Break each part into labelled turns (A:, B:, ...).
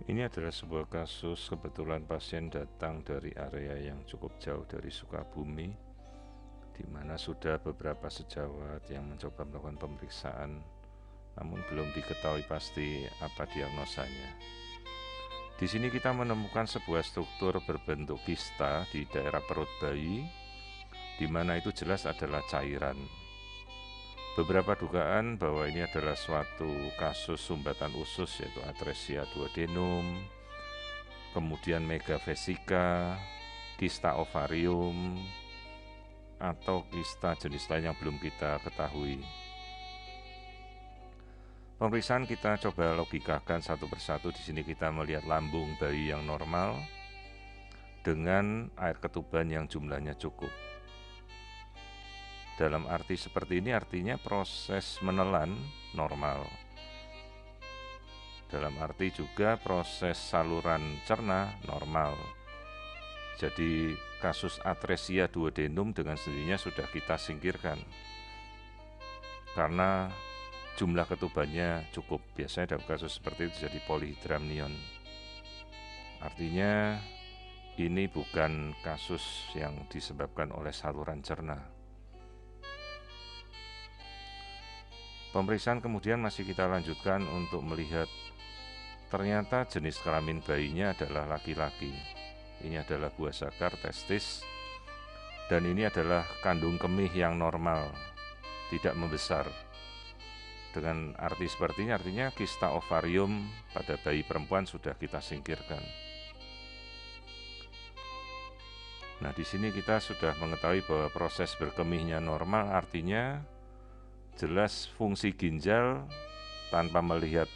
A: Ini adalah sebuah kasus kebetulan pasien datang dari area yang cukup jauh dari Sukabumi, di mana sudah beberapa sejawat yang mencoba melakukan pemeriksaan, namun belum diketahui pasti apa diagnosanya. Di sini kita menemukan sebuah struktur berbentuk kista di daerah perut bayi, di mana itu jelas adalah cairan. Beberapa dugaan bahwa ini adalah suatu kasus sumbatan usus, yaitu atresia duodenum, kemudian megavesica, kista ovarium, atau kista jenis lain yang belum kita ketahui. Pemeriksaan kita coba logikakan satu persatu. Di sini kita melihat lambung bayi yang normal dengan air ketuban yang jumlahnya cukup. Dalam arti seperti ini artinya proses menelan normal. Dalam arti juga proses saluran cerna normal. Jadi kasus atresia duodenum dengan sendirinya sudah kita singkirkan karena jumlah ketubannya cukup. Biasanya dalam kasus seperti itu jadi polyhydramnion. Artinya ini bukan kasus yang disebabkan oleh saluran cerna. Pemeriksaan kemudian masih kita lanjutkan untuk melihat ternyata jenis kelamin bayinya adalah laki-laki. Ini adalah buah zakar, testis, dan ini adalah kandung kemih yang normal, tidak membesar. Dengan arti seperti ini artinya kista ovarium pada bayi perempuan sudah kita singkirkan. Nah, di sini kita sudah mengetahui bahwa proses berkemihnya normal, artinya jelas fungsi ginjal tanpa melihat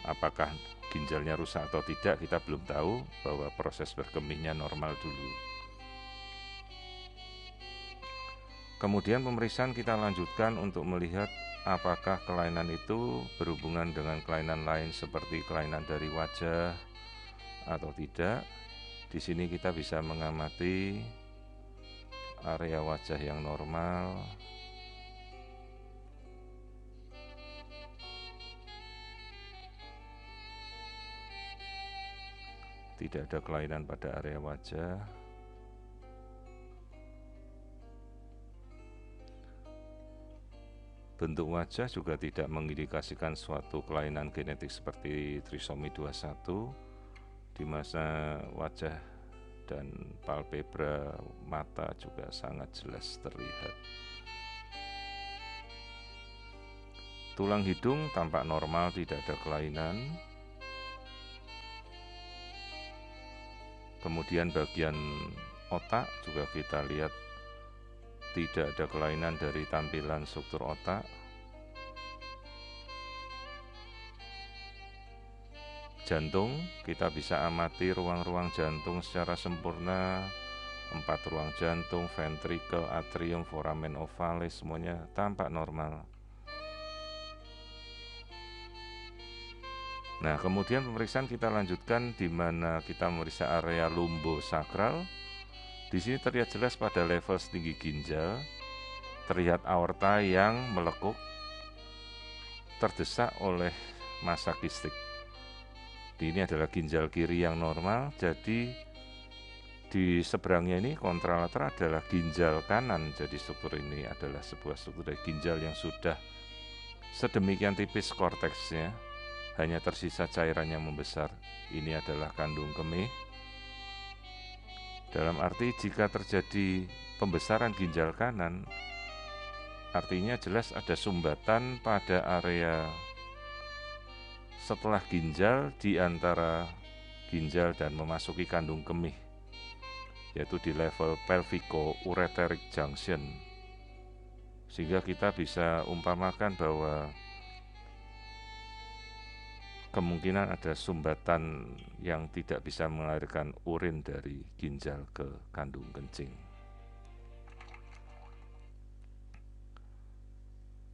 A: apakah ginjalnya rusak atau tidak, kita belum tahu, bahwa proses berkemihnya normal dulu. Kemudian pemeriksaan kita lanjutkan untuk melihat apakah kelainan itu berhubungan dengan kelainan lain seperti kelainan dari wajah atau tidak. Di sini kita bisa mengamati area wajah yang normal. Tidak ada kelainan pada area wajah. Bentuk wajah juga tidak mengindikasikan suatu kelainan genetik seperti trisomi 21, di masa wajah dan palpebra mata juga sangat jelas terlihat. Tulang hidung tampak normal, tidak ada kelainan. Kemudian bagian otak juga kita lihat tidak ada kelainan dari tampilan struktur otak. Jantung, kita bisa amati ruang-ruang jantung secara sempurna. 4 ruang jantung, ventricle, atrium, foramen ovalis, semuanya tampak normal. Nah, kemudian pemeriksaan kita lanjutkan di mana kita memeriksa area lumbosakral. Di sini terlihat jelas pada level setinggi ginjal, terlihat aorta yang melekuk, terdesak oleh massa kistik. Ini adalah ginjal kiri yang normal, jadi di seberangnya ini kontralateral adalah ginjal kanan. Jadi struktur ini adalah sebuah struktur dari ginjal yang sudah sedemikian tipis korteksnya, hanya tersisa cairan yang membesar. Ini adalah kandung kemih. Dalam arti jika terjadi pembesaran ginjal kanan, artinya jelas ada sumbatan pada area setelah ginjal di antara ginjal dan memasuki kandung kemih, yaitu di level pelvico-ureteric junction. Sehingga kita bisa umpamakan bahwa kemungkinan ada sumbatan yang tidak bisa mengalirkan urin dari ginjal ke kandung kencing.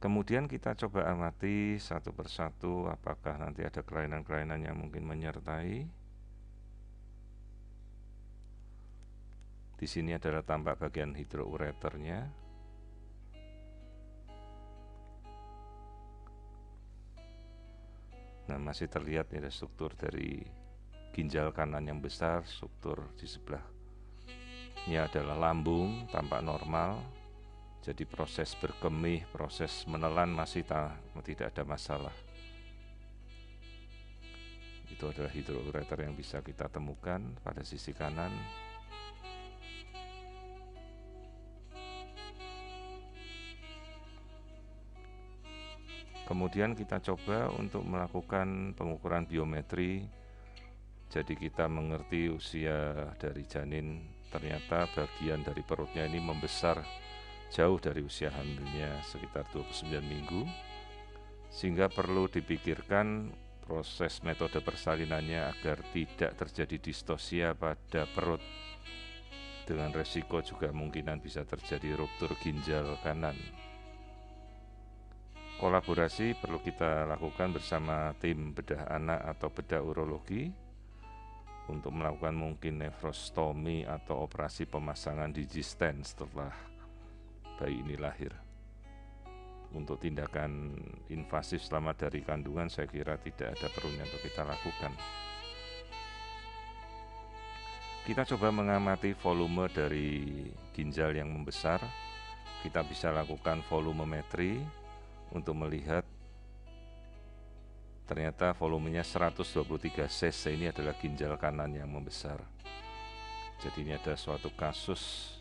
A: Kemudian kita coba amati satu persatu apakah nanti ada kelainan-kelainan yang mungkin menyertai. Di sini adalah tampak bagian hidroureternya. Nah, masih terlihat ada struktur dari ginjal kanan yang besar, struktur di sebelahnya adalah lambung, tampak normal. Jadi proses berkemih, proses menelan masih tidak ada masalah. Itu adalah hidroureter yang bisa kita temukan pada sisi kanan. Kemudian kita coba untuk melakukan pengukuran biometri. Jadi kita mengerti usia dari janin. Ternyata bagian dari perutnya ini membesar jauh dari usia hamilnya, sekitar 29 minggu. Sehingga perlu dipikirkan proses metode persalinannya agar tidak terjadi distosia pada perut. Dengan resiko juga kemungkinan bisa terjadi ruptur ginjal kanan. Kolaborasi perlu kita lakukan bersama tim bedah anak atau bedah urologi untuk melakukan mungkin nefrostomi atau operasi pemasangan digistent setelah bayi ini lahir. Untuk tindakan invasif selama dari kandungan saya kira tidak ada perlunya untuk kita lakukan. Kita coba mengamati volume dari ginjal yang membesar. Kita bisa lakukan volumemetri untuk melihat ternyata volumenya 123 cc. Ini adalah ginjal kanan yang membesar. Jadi ini ada suatu kasus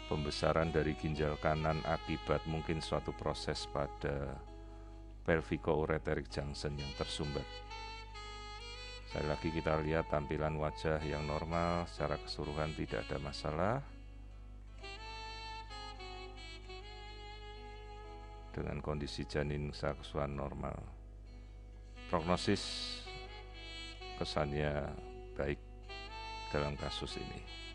A: pembesaran dari ginjal kanan akibat mungkin suatu proses pada pelvico-ureteric junction yang tersumbat. Sekali lagi kita lihat tampilan wajah yang normal, secara keseluruhan tidak ada masalah. Dengan kondisi janin seksual normal. Prognosis kesannya baik dalam kasus ini.